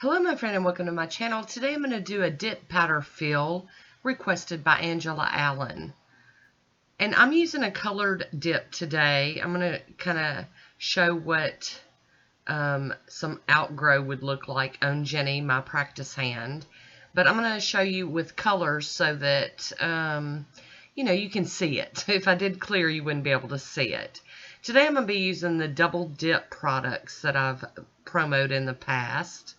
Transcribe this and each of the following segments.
Hello my friend and welcome to my channel. Today I'm going to do a dip powder fill requested by Angela Allen. And I'm using a colored dip today. I'm going to kind of show what some outgrow would look like on Jenny, my practice hand. But I'm going to show you with colors so that you can see it. If I did clear, you wouldn't be able to see it. Today I'm going to be using the double dip products that I've promoted in the past.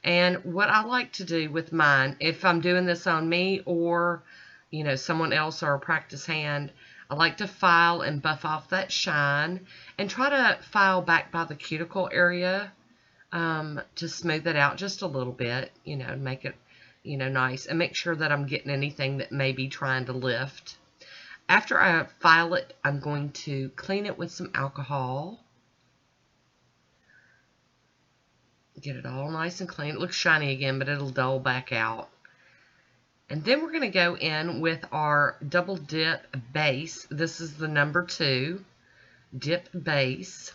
And what I like to do with mine, if I'm doing this on me or, someone else or a practice hand, I like to file and buff off that shine and try to file back by the cuticle area to smooth it out just a little bit, make it, nice, and make sure that I'm getting anything that may be trying to lift. After I file it, I'm going to clean it with some alcohol. Get it all nice and clean. It looks shiny again, but it'll dull back out. And then we're going to go in with our double dip base. This is the number 2 dip base.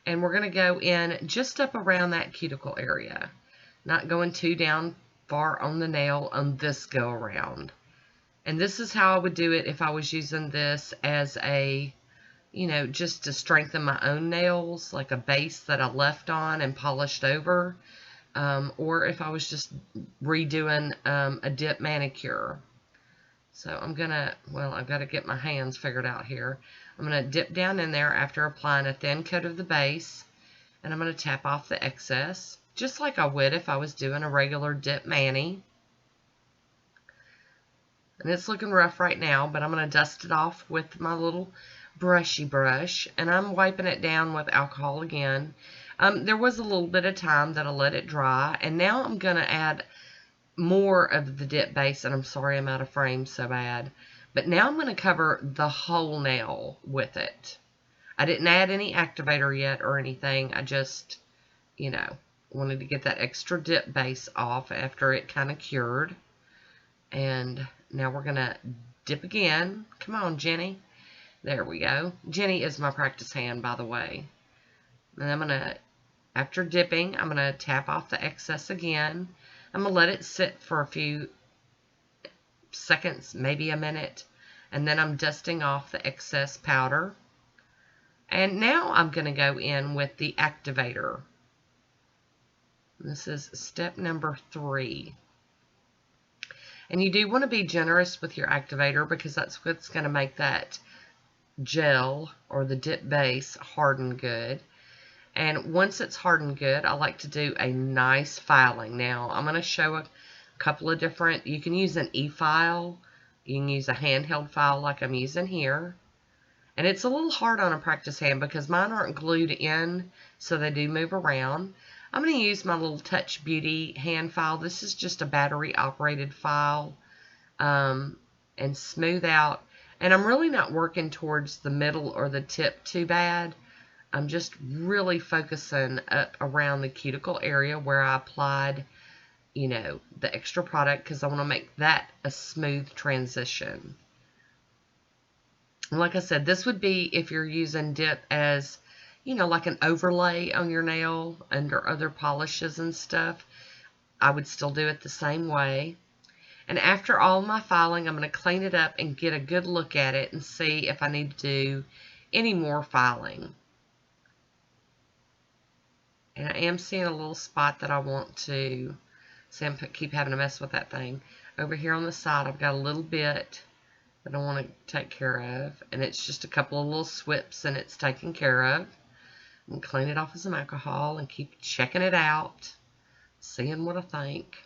And we're going to go in just up around that cuticle area. Not going too down far on the nail on this go around. And this is how I would do it if I was using this as a just to strengthen my own nails, like a base that I left on and polished over, or if I was just redoing a dip manicure. So I've got to get my hands figured out here. I'm going to dip down in there after applying a thin coat of the base, and I'm going to tap off the excess, just like I would if I was doing a regular dip mani. And it's looking rough right now, but I'm going to dust it off with my little brushy brush, and I'm wiping it down with alcohol again. There was a little bit of time that I let it dry, and now I'm going to add more of the dip base, and I'm sorry I'm out of frame so bad. But now I'm going to cover the whole nail with it. I didn't add any activator yet or anything. I just, wanted to get that extra dip base off after it kind of cured. And now we're going to dip again. Come on, Jenny. There we go. Jenny is my practice hand, by the way. And I'm going to, after dipping, I'm going to tap off the excess again. I'm going to let it sit for a few seconds, maybe a minute. And then I'm dusting off the excess powder. And now I'm going to go in with the activator. This is step number 3. And you do want to be generous with your activator because that's what's going to make that gel or the dip base harden good. And once it's hardened good, I like to do a nice filing. Now I'm going to show a couple of different, you can use an e-file, you can use a handheld file like I'm using here. And it's a little hard on a practice hand because mine aren't glued in, so they do move around. I'm going to use my little Touch Beauty hand file. This is just a battery operated file, and smooth out. And I'm really not working towards the middle or the tip too bad. I'm just really focusing up around the cuticle area where I applied, the extra product because I want to make that a smooth transition. And like I said, this would be if you're using dip as, like an overlay on your nail under other polishes and stuff. I would still do it the same way. And after all my filing, I'm going to clean it up and get a good look at it and see if I need to do any more filing. And I am seeing a little spot that I want to, see, I keep having to mess with that thing. Over here on the side, I've got a little bit that I want to take care of. And it's just a couple of little swips and it's taken care of. And clean it off with some alcohol and keep checking it out, seeing what I think.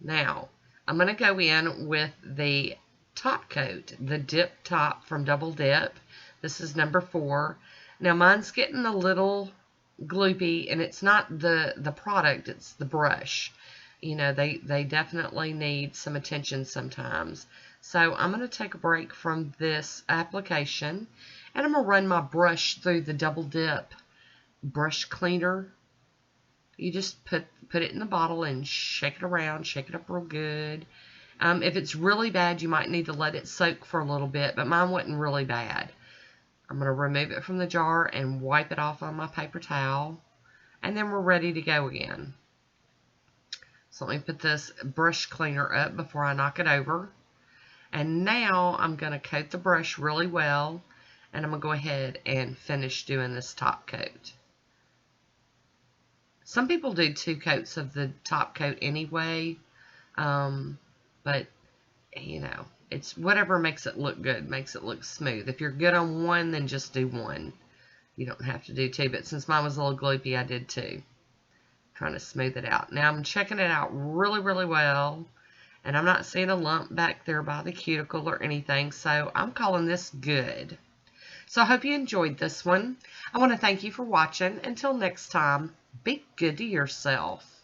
Now, I'm going to go in with the top coat, the dip top from Double Dip. This is number 4. Now, mine's getting a little gloopy, and it's not the product, it's the brush. They definitely need some attention sometimes. So I'm going to take a break from this application, and I'm going to run my brush through the Double Dip brush cleaner. You just put it in the bottle and shake it around, shake it up real good. If it's really bad, you might need to let it soak for a little bit, but mine wasn't really bad. I'm going to remove it from the jar and wipe it off on my paper towel. and then we're ready to go again. So let me put this brush cleaner up before I knock it over. And now I'm going to coat the brush really well, and I'm going to go ahead and finish doing this top coat. Some people do 2 coats of the top coat anyway, but you know, it's whatever makes it look good, makes it look smooth. If you're good on 1, then just do 1. You don't have to do 2, but since mine was a little gloopy, I did 2. Trying to smooth it out. Now I'm checking it out really, really well, and I'm not seeing a lump back there by the cuticle or anything, so I'm calling this good. So I hope you enjoyed this one. I want to thank you for watching. Until next time, be good to yourself.